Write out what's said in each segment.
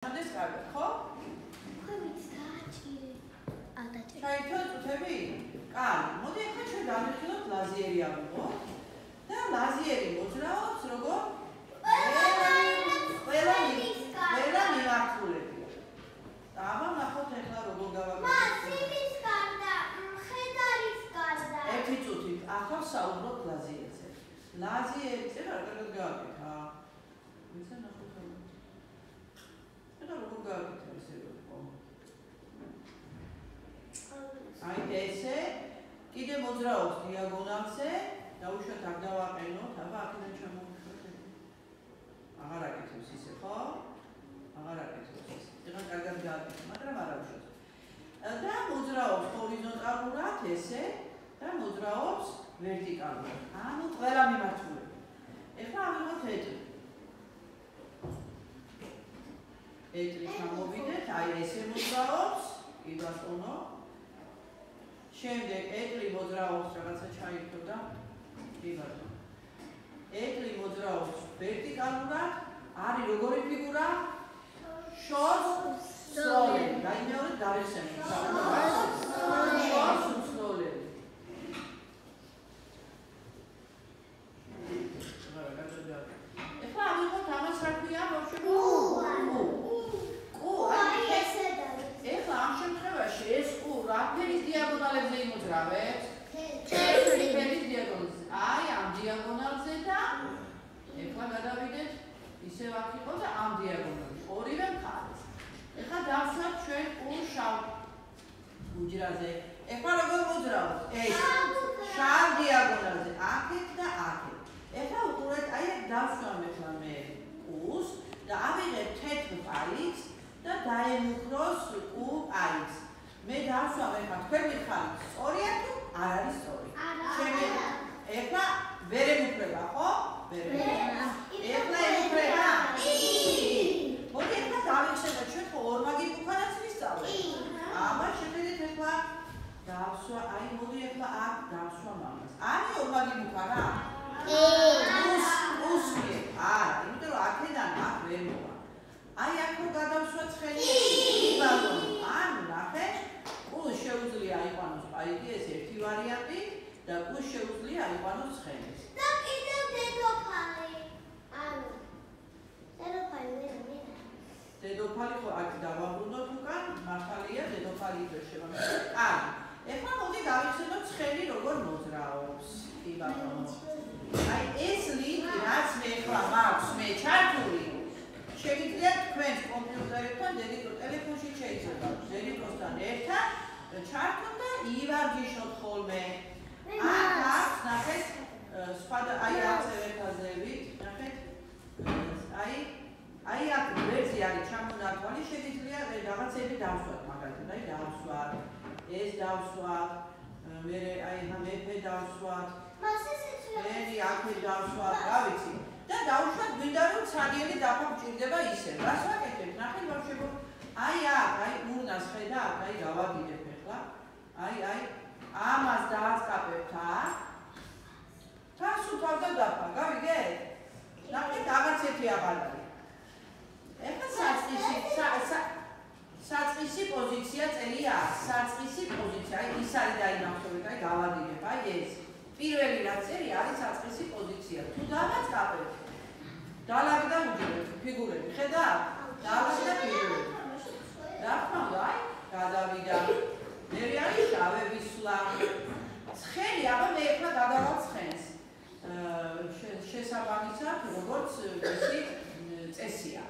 Handes კარგად, ხო? ხვევით დააჭირე. დააჭირე. ჩაითვალე წუთები? კარგი. მოდი ახლა ჩვენ დავიხილოთ ლაზიერი ავიღოთ. და ლაზიერი მოძრაობს როგორ? ყველა მიმართულებია. აბა ნახოთ ახლა როგორ გავაკეთებთ. მასივის გარდა, მხედარის გარდა. ერთი წუთი. ახლა საუბრობთ ლაზიერზე. ლაზიერი წერა კარგად გავაკეთა. ვიცი ნახოთ. როგორ გავაკეთე ესე როგორ? აი ესე კიდე მოძრაობს დიაგონალზე, დაუშვათ აქ დავაყენოთ, აბა აქედან ჩამოვუშვათ. აღარ აკეთებს ისე, ხო? აღარ აკეთებს ისე. ეხლა კარგად გააკეთე, მაგრამ არ აუშვათ. და მოძრაობს ჰორიზონტალურად ესე და მოძრაობს ვერტიკალურად. ანუ ყველა მიმართულებით. ეხლა ავიღოთ ეტრი. ეტრი ჩამოვიდეთ, აი ესე მოძრაობს, კი ბატონო. შემდეგ ეტრი მოძრაობს, რაღაცა ჩაირთო და კი ბატონო. ეტრი მოძრაობს ვერტიკალურად, არის როგორი ფიგურა? შორს სოლელი. დაიმეორეთ დავიხსენოთ. შორს სოლელი. ეხლა ავიღოთ ამას რა ქვია ბავშვებო? ეხლა ამ შემთხვევაში ეს ყუ რა ფერის დიაგონალებზე იმოძრავებს? თეთრი ფერის დიაგონალზე. აი ამ დიაგონალზე და ეხლა გადავიდეთ ისევ აქ იყო და ამ დიაგონალზე. ორივე მხარეს. ეხლა დავსვათ ჩვენ ყუ შავ უჯრაზე. ეხლა როგორ მოძრაობს? ეს შავ დიაგონალზე აქეთ და აქეთ. ეხლა უყურეთ, აი აქ დავსვამ ეხლა მე ყუს და ავიღებ თეთრ პალიტს და დაემუქროს ყუ პალიტს. მე დავსვამ ეხლა თქვენ მიხარით, სწორია თუ არ არის სწორი? ჩემი ეხლა ვერ ემუქრება, ხო? ვერ ემუქრება. ეხლა ემუქრება? მოდი ეხლა დავიხსენოთ, ჩვენ ხო ორმაგი ბუქანაც ვისწავლეთ. აბა შევედით ეხლა დავსვა, აი მოდი ეხლა აქ დავსვამ ამას. არის ორმაგი ბუქანა? უსმიე. არა, იმიტომ რომ აქედან აქ ვერ მოვა. აი აქ რო გადავსვა ცხენი ბალონი. ანუ ნახეთ, ყუს შეუძლია აიყვანოს პაიკი, ეს ერთი ვარიანტი და ყუს შეუძლია აიყვანოს ცხენი. და კიდევ დედოფალი. ანუ დედოფალი ვერ. დედოფალი ხო აქ დავაბრუნოთ უკან, მართალია დედოფალი ვერ შევამჩნევთ. კარგი. ეხლა მოდი გავიხსენოთ ცხენი როგორ მოძრაობს. კი ბატონო. აი ეს ლინკი რაც მე ეხლა მაქვს მე ჩართული შეგიძლიათ თქვენს კომპიუტერებთან დედიკო ტელეფონში შეიძლება დედიკოსთან ერთად ჩართოთ და ივარჯიშოთ ხოლმე. აქ აქვს ნახეთ სხვა აი აწევეთაზევით ნახეთ აი აქ ვერცი არის ჩამონათვალი შეგიძლია რაღაცები დავსვათ მაგალითად აი დავსვათ ეს დავსვათ მე აი მეფე დავსვათ მერი აქე დავსვათ რა ვიცი და დავუშვათ გვინდა რომ ცადიელი დაფაბჭირდება ისე რას ვაკეთებ ნახეთ ბავშვებო აი აქ აი ურნას ხედავთ აი გავაგიდებ ახლა აი ამას დააწყაბებთ აქ თავს უკავ და დაფა გავიგეთ ნახეთ აღარც ერთი აღარ არის ეხლა საწყისი პოზიცია წერია საწყისი პოზიცია აი ის არის დაინახავთ აი გავაგიდებ აი ეს პირველი რაც წერია არის საწყისი პოზიცია თუ დავაწყაბებთ დალაგ და უჯრედები ფიგურები ხედავთ დალაგ და ფიგურები რა თქმა უნდა აი გადავიდა მე არის შავების სვლა ცხენი აბა მე ეხლა გადავალ ცხენს შესაბამისად როგორც ისი წესია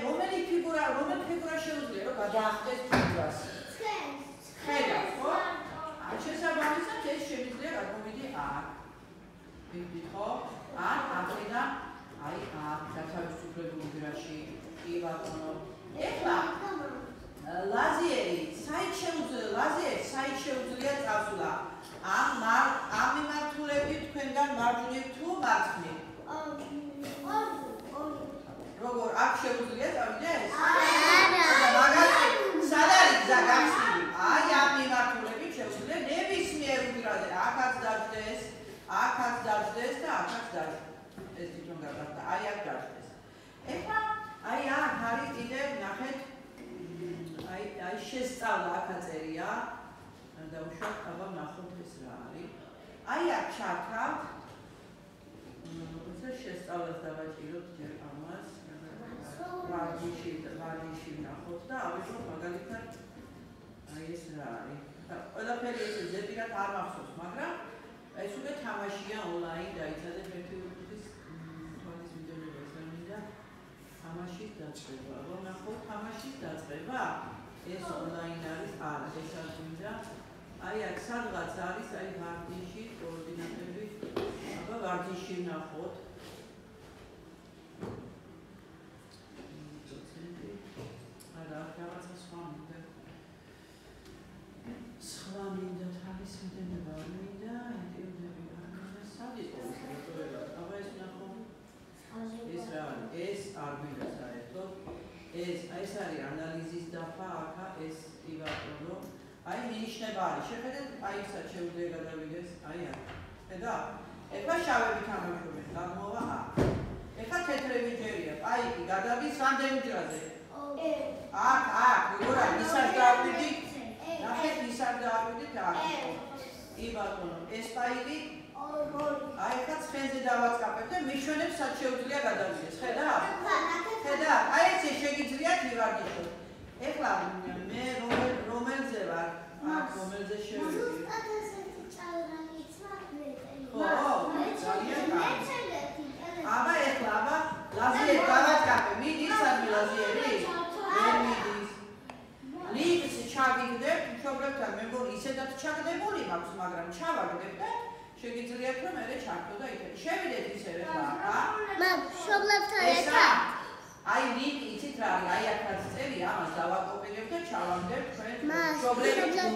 რომელი ფიგურა შეუძლია რომ გადაახდეს ფიგურას ხედავთ ხო შესაბამისად ეს შემიძლია გადმოვიდი აქ ვიგდით ხო ან აქედან აი აქ გათავისუფლებულ უჯრაში კი ბატონო ეხლა ლაზიერი საით შეუძლია წასვლა ამ მიმართულებით თქვენგან მარჯვნივ თუ მარცხნივ როგორ აქ შეუძლია წავიდეს? მაგალითად, სად არის გზა გახსნილი? აი ამ მიმართულებით შეუძლია ნებისმიერ უჯრაზე აქაც დაждდეს და აქაც დაждდეს. ეს თვითონ გადახდა. აი აქ დაждდეს. ეხლა აი აქ არის აი შესწავლა აქ აწერია. დავუშვათ, აბა ნახოთ ეს რა არის. აი აქ ჩართავთ. როცა შესწავლას დავაჭიროთ ჯერ ამას. ვარჯიში ნახოთ და ავიღოთ მაგალითად აი ეს რა არის. ყველაფერი ესე ზეპირად არ მახსოვს, მაგრამ ეს უკვე თამაშია ონლაინ დაიცადეთ ერთი უთის თვალის მიდონება ეს რა მინდა თამაშის დაწყება. აბა ნახოთ თამაშის დაწყება. ეს ონლაინ არის, არა, ეს არ მინდა. აი აქ სადღაც არის აი ვარჯიში კოორდინატები. აბა ვარჯიში ნახოთ. არა, რაღაცა სხვა მინდა. სხვა მინდა თავის მიდენება არ მინდა, ეტიოდები არ მინდა, სად იყო ეს რატოება? აბა ეს ნახოთ. ეს რა არის? ეს არ მინდა საერთოდ. ეს არის ანალიზის დაფა, აქა ეს იბატონო. აი მინიშნება არის. შეხედეთ, აი ისაც შეუძლია გადავიდეს, აი აქ. ხედა? ეხლა შავები თამაშობენ, გამოვა აქ. ეხლა თეთრები ჯერია. აი კი გადადის რამდენი ჯრაზე? აქ, როგორ არის? ისაც დააკვირდით? ნახეთ, ისაც დააკვირდით აქ. იბატონო, ეს პაიკი აი ხა ცხენზე დავაწყაპებ და მიშვენებს სად შეუძლია გადავიდეს. ხედა? ხედა? აი ესე შეგიძლიათ მივარჯიშოთ. ეხლა მე რომელზე ვარ? აქ რომელზე შევიდი? ხო, ძალიან კარგი. აბა ეხლა ლაზიერი დავაწყაპებ. მიდის სამი ლაზიერი? ვერ მიდის. ლიქს ჩაგიგდებ, მშობლებთან მე მგონი ისედაც ჩაგდებული მაქვს, მაგრამ ჩავაგდებ და შეგიძლიათ რომ მე ჩართო და იქ შევიდეთ ისევე ხა? მშობლებთან ერთად. აი ლიკი იცით რა არის? აი აქაც წერია, ამას დავაკოპირებ და ჩავაგდებ თქვენ მშობლებთან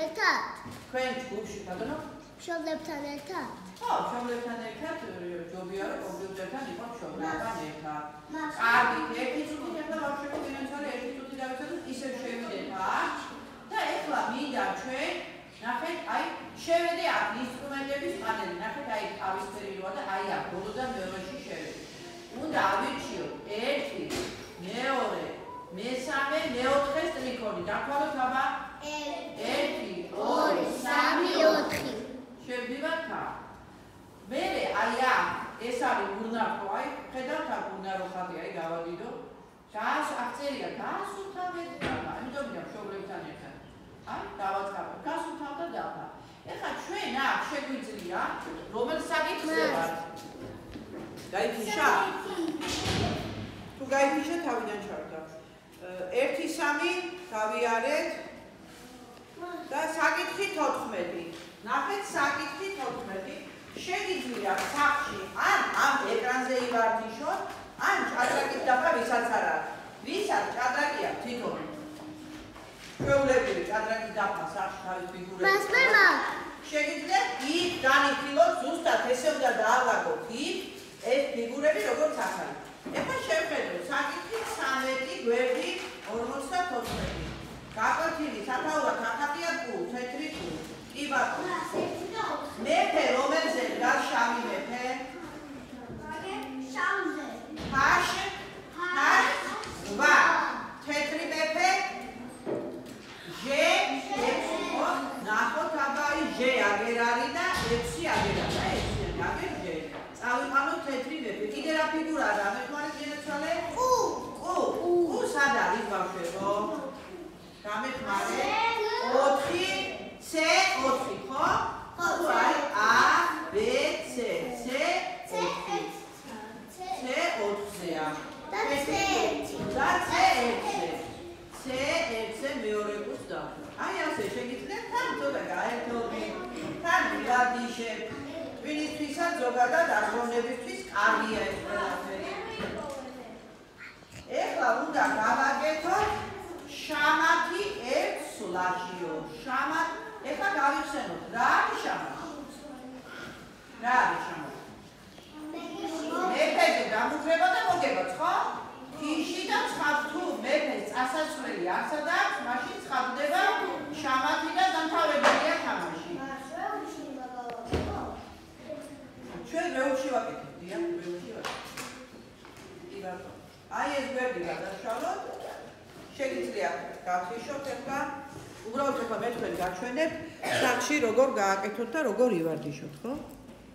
ერთად. თქვენ ჯგუფში, ბატონო? მშობლებთან ერთად. ხო, მშობლებთან ერთად ჯობია რომ კომპიუტერთან იყო მშობლებთან ერთად. კარგი, ერთი წუთი ახლა ბავშვები გინაცვალე, ერთი წუთი დავიცადოთ, ისევ შევიდეთ აქ და ეხლა მინდა ჩვენ ნახეთ, აი შევედი აქ ინსტრუმენტების პანელი, ნახეთ, აი თავისფერი როა და აი აქ ბოლოდან მეორეში შევედი. უნდა ავირჩიოთ 1, 2, მესამე, მეოთხე სტრიქონი. დავთვალოთ აბა 1, 2, 3, 4. შევდივართ აქ. მერე აი აქ ეს არის უნარო, აი ხედავთ აქ უნარო ხაზი, აი გავადიდო. აქ წერია გასულთავეთ დაფა. ამიტომ მშობლებთან ერთად. აი დავაწყაპებ. გასულთავ და დაფა. ეხლა ჩვენ აქ შეგვიძლია რომელ საკითხზე ვართ? გაიფიშა? თუ გაიფიშა თავიდან ჩავდა. 1, 3 გავიარეთ და საკითხი 14. ნახეთ საკითხი 14. შეგიძლია სახში ან ამ ეკრანზე ივარჯიშოთ, ან ჭადრაკით დაფა ვისაც არ აქვს. ვისაც ჭადრაკი აქვს თვითონ. ჩვეულებრივი ჭადრაკით დაფა სახში თავის ფიგურებს. შეგიძლიათ იქ განიხილოთ ზუსტად ესე უნდა დაავაგოთ იქ ეს ფიგურები როგორც აქ არის. ეხლა შევხედოთ საკითხი 13 გვერდი 54. გაკვეთილი სათაურად ახატია კუ, თეთრი კუ. კი ბატონო. მეფე რომელზე დგას შავი მეფე? შავზე. ჰაშ, ვა. თეთრი მეფე? ჟე, ხო? ნახოთ აბა აი ჟე აგერ არის და 6 აგერ არის. აი 6 აგერ ჟე. წავიყანოთ თეთრი მეფე. კიდე რა ფიგურაა დამეხმარეთ გენაცვალე? კუ. კუ სად არის ბავშვებო? დამეხმარეთ 4 C 4 ხო? ხო, აი A B C C 4-ზეა. და C1-ზე მეორე კუს დავხო. აი ასე შეგიძლიათ თან ცოტა გაერთობი, თან ვარჯიშებ. ტვინისთვისაც ზოგადად აზროვნებისთვის კარგია ეს ყველაფერი. ეხლა უნდა გავაკეთოთ შამათი 1 სლაშიო. შამათი ეხლა გავიხსენოთ რა არის შამათი? რა არის შამათი? მეფეზე გამუქრება და მოგება, ხო? ფიში და ცხად თუ მეფეს წასასვლელი არ სადაქვს, მაშინ ცხადდება შამათი და დამთავრებულია თამაში. ჩვენ რეულში ვაკეთებთ, დიახ, რეულში ვაკეთებთ. კი ბატონო. აი ეს გვერდი გადავშალოთ. შეგიძლიათ გათიშოთ ეხლა. უბრალოდ ეხლა მე თქვენ გაჩვენებთ, სახში როგორ გააკეთოთ და როგორ ივარდიშოთ, ხო?